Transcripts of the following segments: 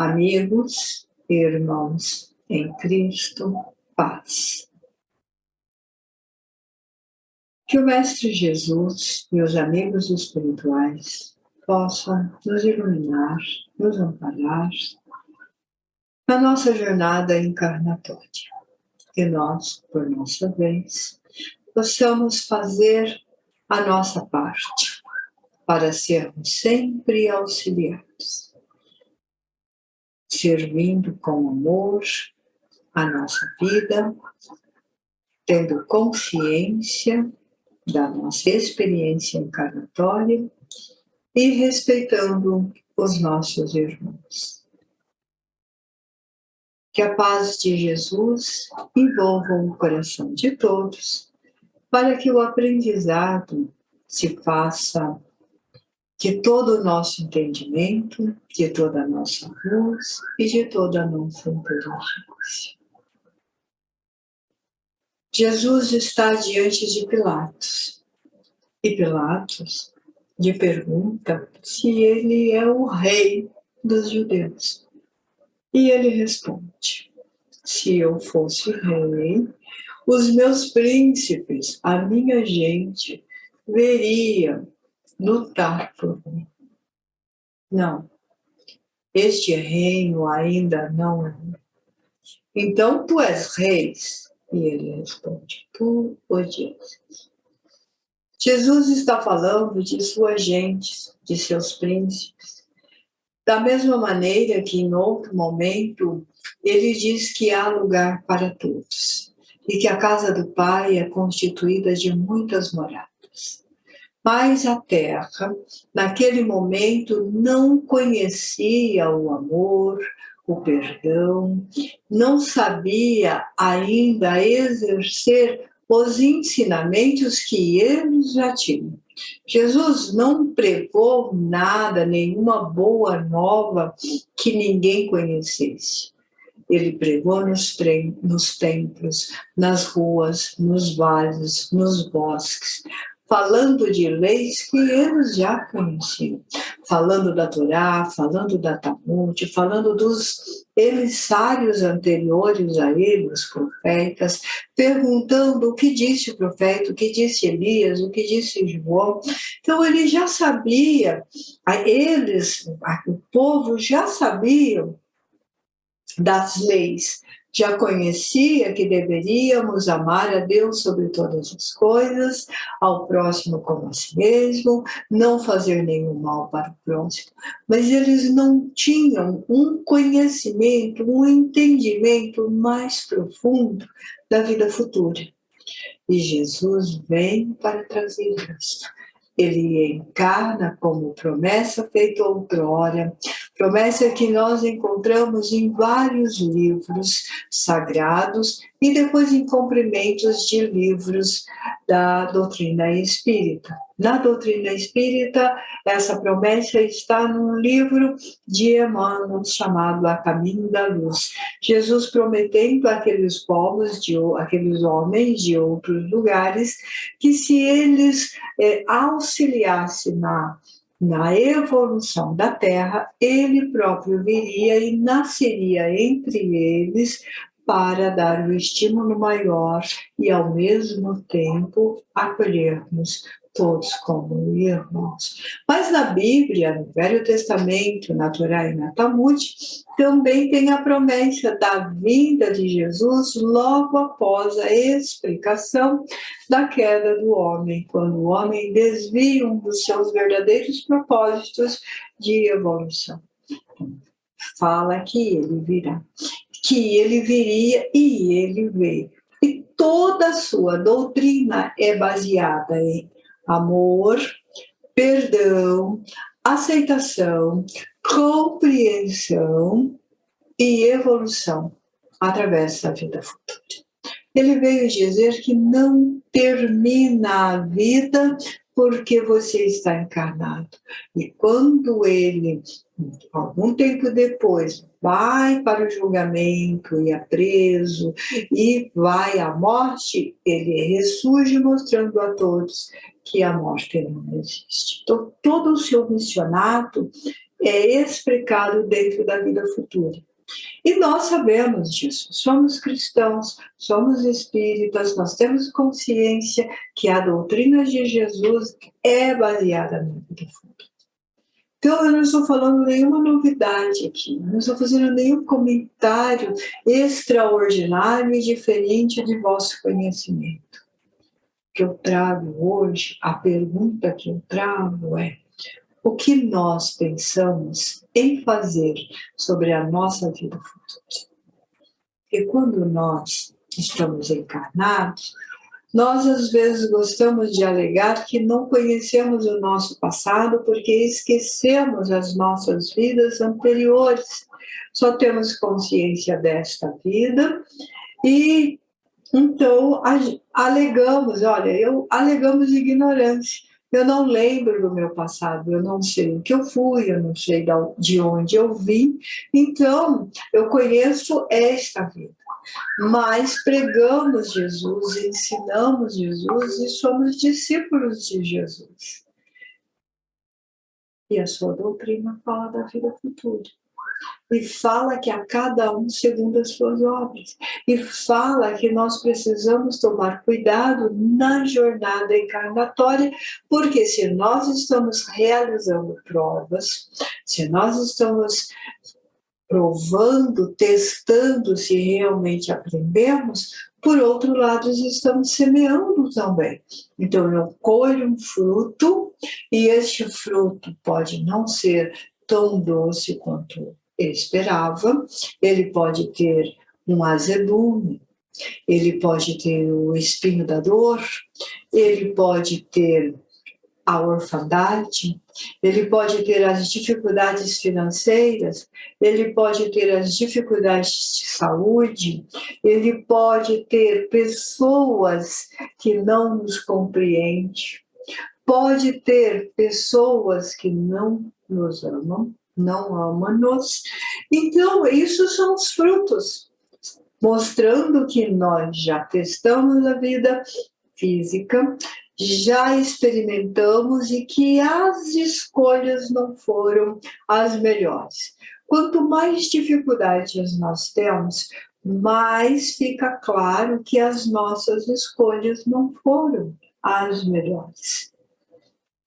Amigos e irmãos em Cristo, paz. Que o Mestre Jesus e os amigos espirituais possam nos iluminar, nos amparar na nossa jornada encarnatória. E nós, por nossa vez, possamos fazer a nossa parte para sermos sempre auxiliados, servindo com amor a nossa vida, tendo consciência da nossa experiência encarnatória e respeitando os nossos irmãos. Que a paz de Jesus envolva o coração de todos, para que o aprendizado se faça de todo o nosso entendimento, de toda a nossa luz e de toda a nossa inteligência. Jesus está diante de Pilatos, e Pilatos lhe pergunta se ele é o rei dos judeus. E ele responde: se eu fosse rei, os meus príncipes, a minha gente, veriam lutar por mim. Não, este reino ainda não é. Então tu és rei? E ele responde: tu o dizes. Jesus está falando de sua gente, de seus príncipes. Da mesma maneira que em outro momento ele diz que há lugar para todos e que a casa do Pai é constituída de muitas moradas. Mas a terra, naquele momento, não conhecia o amor, o perdão, não sabia ainda exercer os ensinamentos que eles já tinham. Jesus não pregou nada, nenhuma boa nova que ninguém conhecesse. Ele pregou nos templos, nas ruas, nos vales, nos bosques, falando de leis que eles já conheciam, falando da Torá, falando da Talmud, falando dos emissários anteriores a ele, os profetas, perguntando o que disse o profeta, o que disse Elias, o que disse João. Então ele já sabia, o povo já sabia das leis, já conhecia que deveríamos amar a Deus sobre todas as coisas, ao próximo como a si mesmo, não fazer nenhum mal para o próximo. Mas eles não tinham um conhecimento, um entendimento mais profundo da vida futura. E Jesus vem para trazer isso. Ele encarna como promessa feita outrora, promessa que nós encontramos em vários livros sagrados e depois em comprimentos de livros da doutrina espírita. Na doutrina espírita, essa promessa está num livro de Emmanuel chamado A Caminho da Luz. Jesus prometendo àqueles povos, aqueles homens de outros lugares, que se eles auxiliassem na evolução da Terra, ele próprio viria e nasceria entre eles para dar o estímulo maior e, ao mesmo tempo, acolhermos todos como irmãos. Mas na Bíblia, no Velho Testamento, na Torá e na Talmud, também tem a promessa da vinda de Jesus logo após a explicação da queda do homem, quando o homem desvia um dos seus verdadeiros propósitos de evolução. Fala que ele virá, que ele viria e ele veio. E toda a sua doutrina é baseada em amor, perdão, aceitação, compreensão e evolução através da vida futura. Ele veio dizer que não termina a vida porque você está encarnado. E quando ele, algum tempo depois, vai para o julgamento e é preso e vai à morte, ele ressurge mostrando a todos que a morte não existe. Então, todo o seu missionato é explicado dentro da vida futura. E nós sabemos disso, somos cristãos, somos espíritas, nós temos consciência que a doutrina de Jesus é baseada na vida futura. Então, eu não estou falando nenhuma novidade aqui, não estou fazendo nenhum comentário extraordinário e diferente de vosso conhecimento. O que eu trago hoje, a pergunta que eu trago é: o que nós pensamos em fazer sobre a nossa vida futura? E quando nós estamos encarnados, nós às vezes gostamos de alegar que não conhecemos o nosso passado porque esquecemos as nossas vidas anteriores. Só temos consciência desta vida e então alegamos, alegamos ignorância. Eu não lembro do meu passado, eu não sei o que eu fui, eu não sei de onde eu vim, então eu conheço esta vida. Mas pregamos Jesus, ensinamos Jesus e somos discípulos de Jesus. E a sua doutrina fala da vida futura. E fala que a cada um segundo as suas obras. E fala que nós precisamos tomar cuidado na jornada encarnatória, porque se nós estamos realizando provas, se nós estamos provando, testando se realmente aprendemos, por outro lado, estamos semeando também. Então, eu colho um fruto, e este fruto pode não ser tão doce quanto eu esperava, ele pode ter um azedume, ele pode ter o espinho da dor, ele pode ter a orfandade, ele pode ter as dificuldades financeiras, ele pode ter as dificuldades de saúde, ele pode ter pessoas que não nos compreendem, pode ter pessoas que não nos amam, não amam-nos. Então, isso são os frutos, mostrando que nós já testamos a vida física, já experimentamos e que as escolhas não foram as melhores. Quanto mais dificuldades nós temos, mais fica claro que as nossas escolhas não foram as melhores.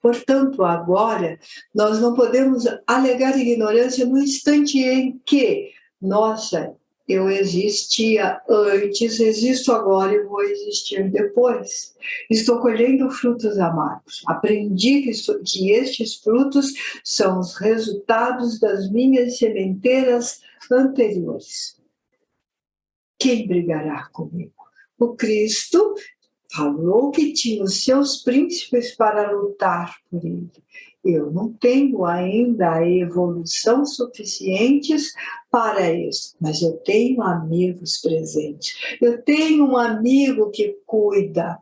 Portanto, agora, nós não podemos alegar ignorância no instante em que, nossa, eu existia antes, existo agora e vou existir depois. Estou colhendo frutos amargos. Aprendi que estes frutos são os resultados das minhas sementeiras anteriores. Quem brigará comigo? O Cristo falou que tinha os seus príncipes para lutar por ele. Eu não tenho ainda a evolução suficientes para isso, mas eu tenho amigos presentes. Eu tenho um amigo que cuida.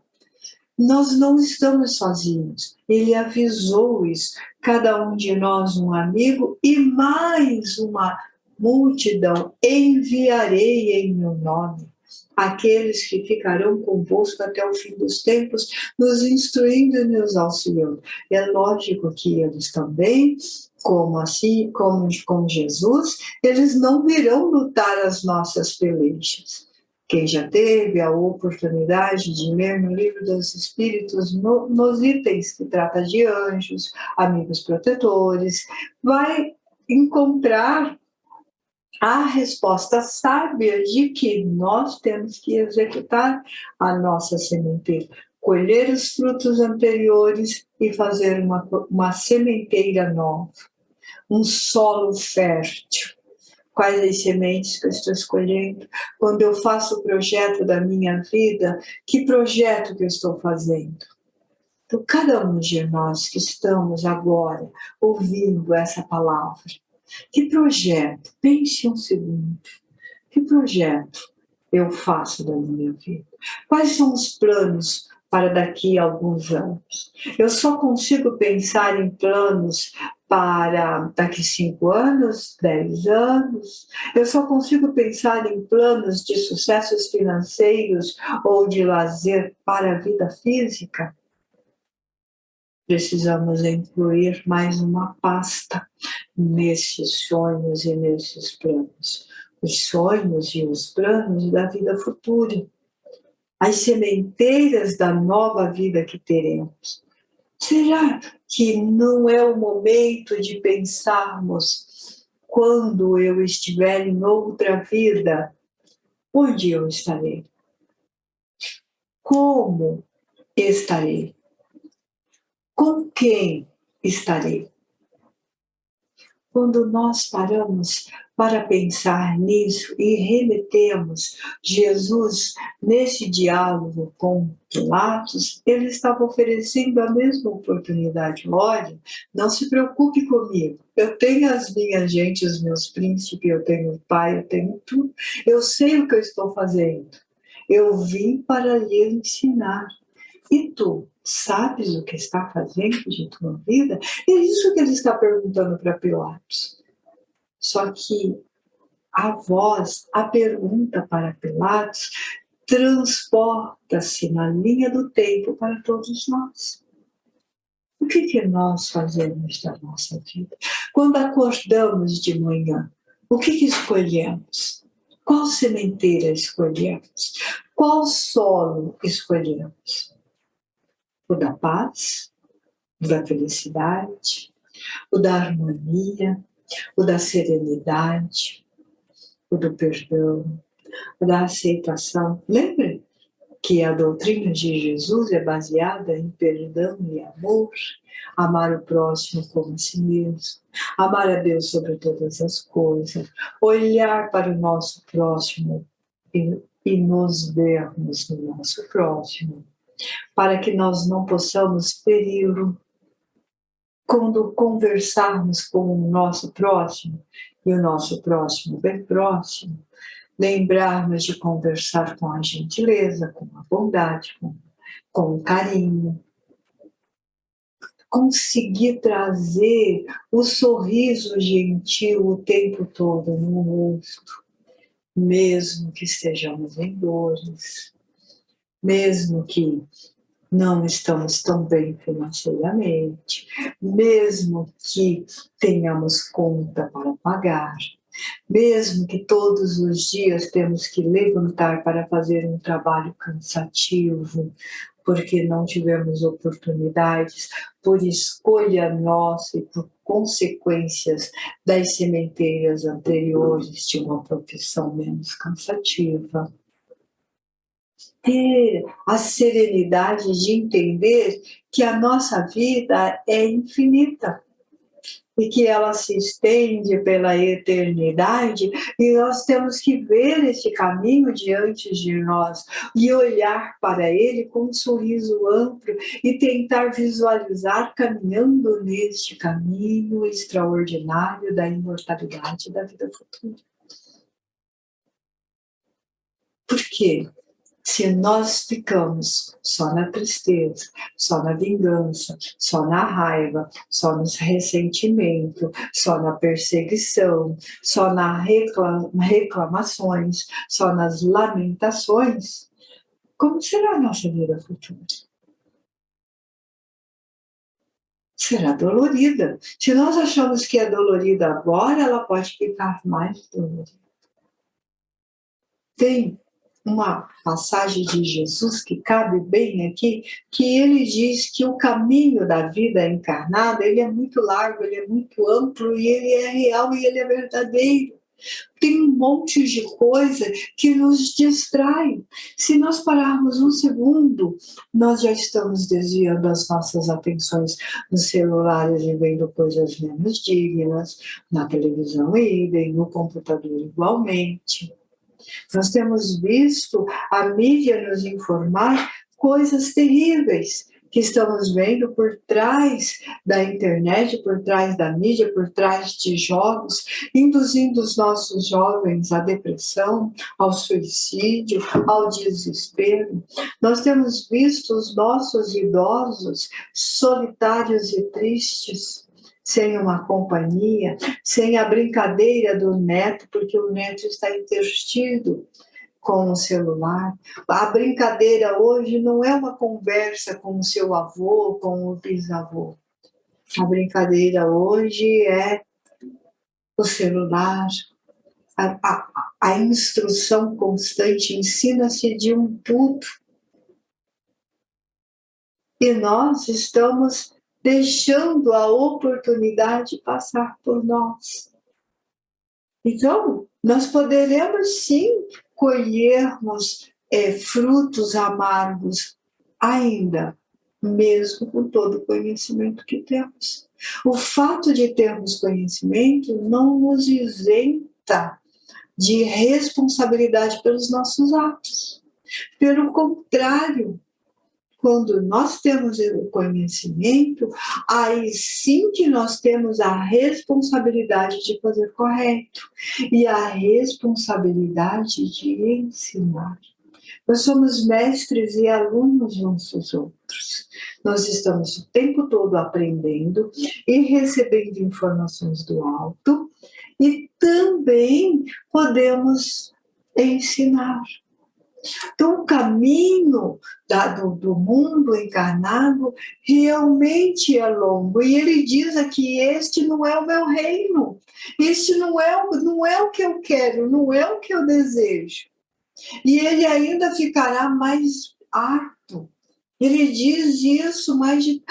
Nós não estamos sozinhos. Ele avisou isso. Cada um de nós um amigo e mais uma multidão enviarei em meu nome. Aqueles que ficarão convosco até o fim dos tempos, nos instruindo e nos auxiliando. É lógico que eles também, como com Jesus, eles não virão lutar as nossas pelejas. Quem já teve a oportunidade de ler no Livro dos Espíritos, nos itens que trata de anjos, amigos protetores, vai encontrar a resposta sábia de que nós temos que executar a nossa sementeira, colher os frutos anteriores e fazer uma sementeira nova, um solo fértil. Quais as sementes que eu estou escolhendo? Quando eu faço o projeto da minha vida, que projeto que eu estou fazendo? Então, cada um de nós que estamos agora ouvindo essa palavra, que projeto? Pense um segundo. Que projeto eu faço da minha vida? Quais são os planos para daqui a alguns anos? Eu só consigo pensar em planos para daqui 5 anos, 10 anos. Eu só consigo pensar em planos de sucessos financeiros ou de lazer para a vida física. Precisamos incluir mais uma pasta nesses sonhos e nesses planos. Os sonhos e os planos da vida futura. As sementeiras da nova vida que teremos. Será que não é o momento de pensarmos quando eu estiver em outra vida, onde eu estarei? Como estarei? Com quem estarei? Quando nós paramos para pensar nisso e remetemos Jesus nesse diálogo com Pilatos, ele estava oferecendo a mesma oportunidade. Olha, não se preocupe comigo, eu tenho as minhas gente, os meus príncipes, eu tenho o pai, eu tenho tudo, eu sei o que eu estou fazendo, eu vim para lhe ensinar. E tu, sabes o que está fazendo de tua vida? É isso que ele está perguntando para Pilatos. Só que a pergunta para Pilatos, transporta-se na linha do tempo para todos nós. O que nós fazemos da nossa vida? Quando acordamos de manhã, o que escolhemos? Qual sementeira escolhemos? Qual solo escolhemos? O da paz, o da felicidade, o da harmonia, o da serenidade, o do perdão, o da aceitação. Lembre que a doutrina de Jesus é baseada em perdão e amor, amar o próximo como a si mesmo, amar a Deus sobre todas as coisas, olhar para o nosso próximo e nos vermos no nosso próximo, para que nós não possamos feri-lo. Quando conversarmos com o nosso próximo, e o nosso próximo bem próximo, lembrarmos de conversar com a gentileza, com a bondade, com o carinho. Conseguir trazer o sorriso gentil o tempo todo no rosto, mesmo que estejamos em dores, mesmo que não estamos tão bem financeiramente, mesmo que tenhamos conta para pagar, mesmo que todos os dias temos que levantar para fazer um trabalho cansativo, porque não tivemos oportunidades, por escolha nossa e por consequências das sementeiras anteriores de uma profissão menos cansativa. Ter a serenidade de entender que a nossa vida é infinita e que ela se estende pela eternidade, e nós temos que ver esse caminho diante de nós e olhar para ele com um sorriso amplo e tentar visualizar caminhando neste caminho extraordinário da imortalidade da vida futura. Por quê? Se nós ficamos só na tristeza, só na vingança, só na raiva, só no ressentimento, só na perseguição, só nas reclamações, só nas lamentações, como será a nossa vida futura? Será dolorida. Se nós achamos que é dolorida agora, ela pode ficar mais dolorida. Tem uma passagem de Jesus que cabe bem aqui, que ele diz que o caminho da vida encarnada, ele é muito largo, ele é muito amplo, e ele é real e ele é verdadeiro. Tem um monte de coisa que nos distrai. Se nós pararmos um segundo, nós já estamos desviando as nossas atenções nos celulares e vendo coisas menos dignas, na televisão idem, no computador igualmente. Nós temos visto a mídia nos informar coisas terríveis que estamos vendo por trás da internet, por trás da mídia, por trás de jogos, induzindo os nossos jovens à depressão, ao suicídio, ao desespero. Nós temos visto os nossos idosos solitários e tristes, sem uma companhia, sem a brincadeira do neto, porque o neto está intertido com o celular. A brincadeira hoje não é uma conversa com o seu avô, com o bisavô. A brincadeira hoje é o celular, a instrução constante, ensina-se de um tudo. E nós estamos deixando a oportunidade passar por nós. Então, nós poderemos sim colhermos frutos amargos ainda, mesmo com todo o conhecimento que temos. O fato de termos conhecimento não nos isenta de responsabilidade pelos nossos atos. Pelo contrário, quando nós temos o conhecimento, aí sim que nós temos a responsabilidade de fazer correto e a responsabilidade de ensinar. Nós somos mestres e alunos uns dos outros. Nós estamos o tempo todo aprendendo e recebendo informações do alto e também podemos ensinar. Então, o caminho do mundo encarnado realmente é longo. E ele diz aqui, este não é o meu reino. Este não é o que eu quero, não é o que eu desejo. E ele ainda ficará mais harto. Ele diz isso mais de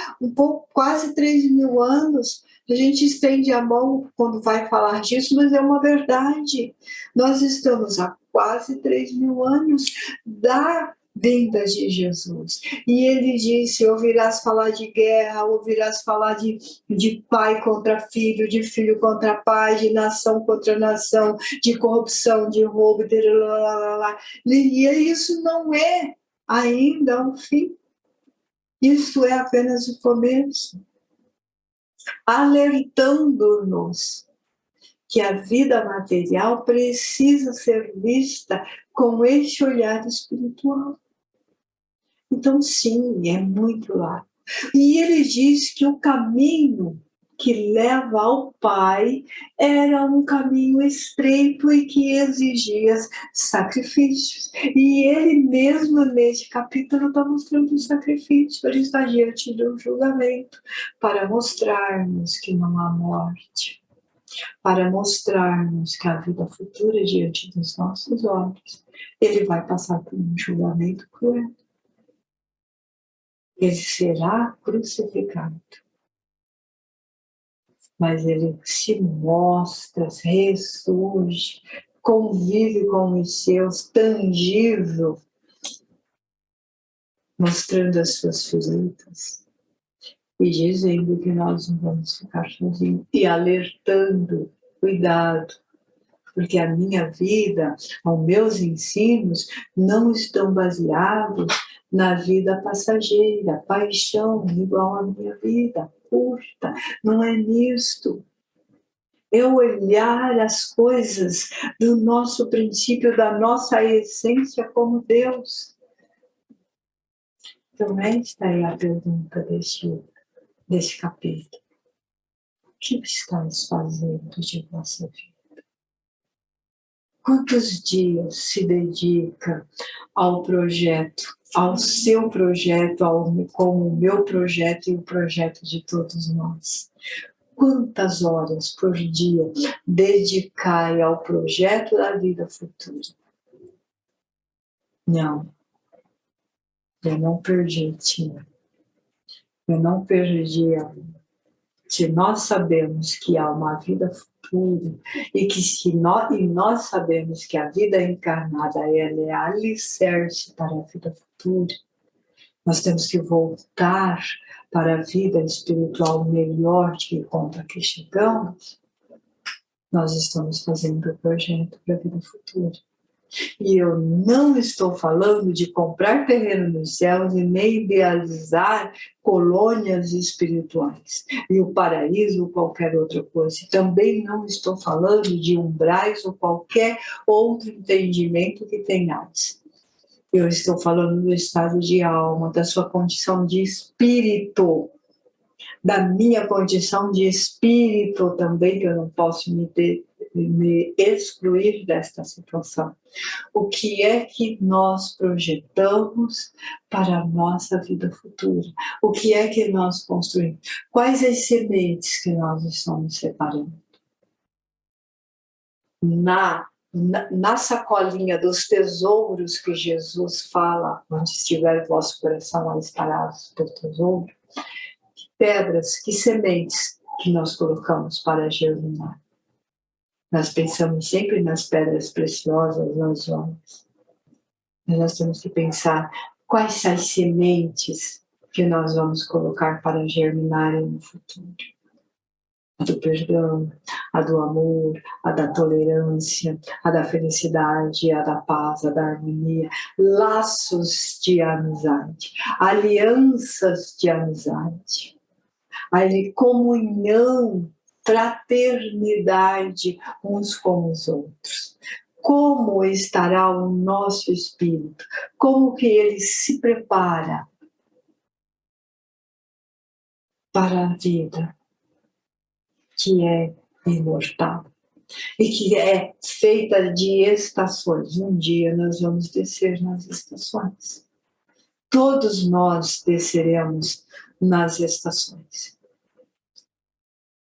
quase 3.000 anos. A gente estende a mão quando vai falar disso, mas é uma verdade. Nós estamos há quase 3.000 anos da vinda de Jesus. E ele disse, ouvirás falar de guerra, ouvirás falar de pai contra filho, de filho contra pai, de nação contra nação, de corrupção, de roubo, e isso não é ainda o fim. Isso é apenas o começo, alertando-nos que a vida material precisa ser vista com este olhar espiritual. Então, sim, é muito largo. E ele diz que o caminho que leva ao Pai era um caminho estreito e que exigia sacrifícios. E ele mesmo, neste capítulo, está mostrando o sacrifício. Ele está diante do julgamento para mostrarmos que não há morte, para mostrarmos que a vida futura é diante dos nossos olhos. Ele vai passar por um julgamento cruel. Ele será crucificado. Mas ele se mostra, ressurge, convive com os seus, tangível, mostrando as suas feridas e dizendo que nós não vamos ficar sozinhos e alertando, cuidado, porque a minha vida, os meus ensinos não estão baseados na vida passageira, paixão igual à minha vida, curta, não é nisto. É olhar as coisas do nosso princípio, da nossa essência como Deus. Então, esta é a pergunta deste capítulo. O que estás fazendo de vossa vida? Quantos dias se dedica ao projeto, ao seu projeto, como o meu projeto e o projeto de todos nós? Quantas horas por dia dedicai ao projeto da vida futura? Não, eu não perdi tempo. Eu não perdi a vida. Se nós sabemos que há uma vida futura e que nós sabemos que a vida encarnada ela é alicerce para a vida futura, nós temos que voltar para a vida espiritual melhor que quando aqui chegamos. Nós estamos fazendo o projeto para a vida futura. E eu não estou falando de comprar terreno nos céus e nem idealizar colônias espirituais e o paraíso ou qualquer outra coisa. Também não estou falando de umbrais ou qualquer outro entendimento que tenhais. Eu estou falando do estado de alma, da sua condição de espírito, da minha condição de espírito também, que eu não posso me me excluir desta situação? O que é que nós projetamos para a nossa vida futura? O que é que nós construímos? Quais as sementes que nós estamos separando? Na sacolinha dos tesouros que Jesus fala, onde estiver o vosso coração, lá estarás o teu tesouro, que pedras, que sementes que nós colocamos para germinar? Nós pensamos sempre nas pedras preciosas, nas joias. Mas nós temos que pensar quais as sementes que nós vamos colocar para germinarem no futuro. A do perdão, a do amor, a da tolerância, a da felicidade, a da paz, a da harmonia, laços de amizade, alianças de amizade, a comunhão, fraternidade uns com os outros. Como estará o nosso espírito? Como que ele se prepara para a vida que é imortal e que é feita de estações? Um dia nós vamos descer nas estações. Todos nós desceremos nas estações.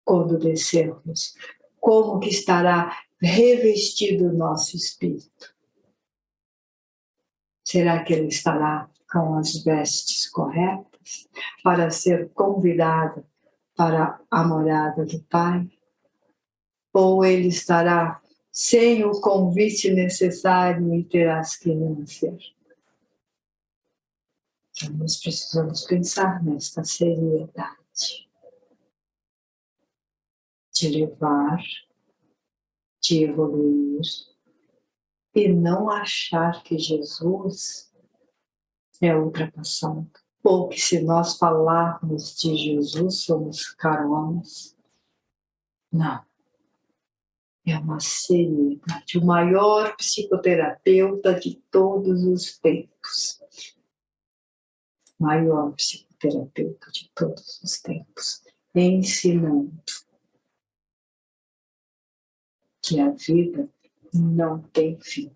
Quando descermos, como que estará revestido o nosso espírito? Será que ele estará com as vestes corretas para ser convidado para a morada do Pai? Ou ele estará sem o convite necessário e terás que renascer? Então, nós precisamos pensar nesta seriedade de levar, de evoluir, e não achar que Jesus é ultrapassado, ou que se nós falarmos de Jesus somos caronas. Não. É uma seriedade, o maior psicoterapeuta de todos os tempos. Maior psicoterapeuta de todos os tempos, ensinando que a vida não tem fim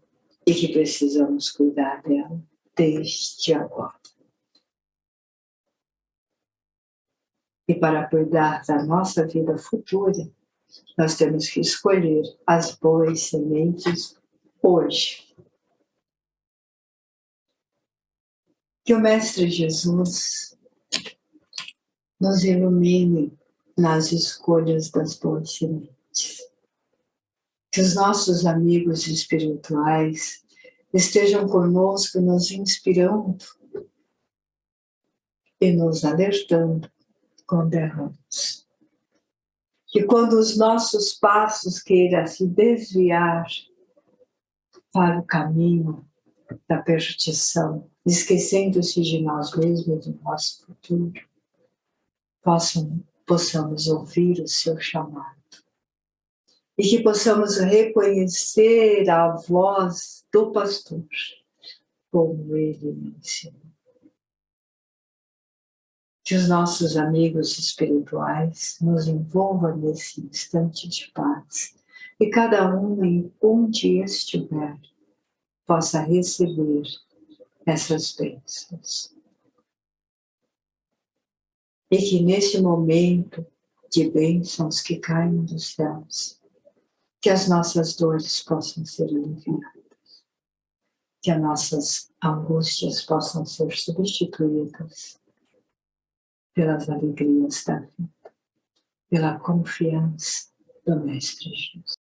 e que precisamos cuidar dela desde agora. E para cuidar da nossa vida futura, nós temos que escolher as boas sementes hoje. Que o Mestre Jesus nos ilumine nas escolhas das boas sementes. Que os nossos amigos espirituais estejam conosco, nos inspirando e nos alertando quando erramos. Que quando os nossos passos queiram se desviar para o caminho da perdição, esquecendo-se de nós mesmos e do nosso futuro, possamos ouvir o seu chamado. E que possamos reconhecer a voz do pastor, como ele me ensinou. Que os nossos amigos espirituais nos envolvam nesse instante de paz. E cada um, onde estiver, possa receber essas bênçãos. E que neste momento de bênçãos que caem dos céus, que as nossas dores possam ser aliviadas, que as nossas angústias possam ser substituídas pelas alegrias da vida, pela confiança do Mestre Jesus.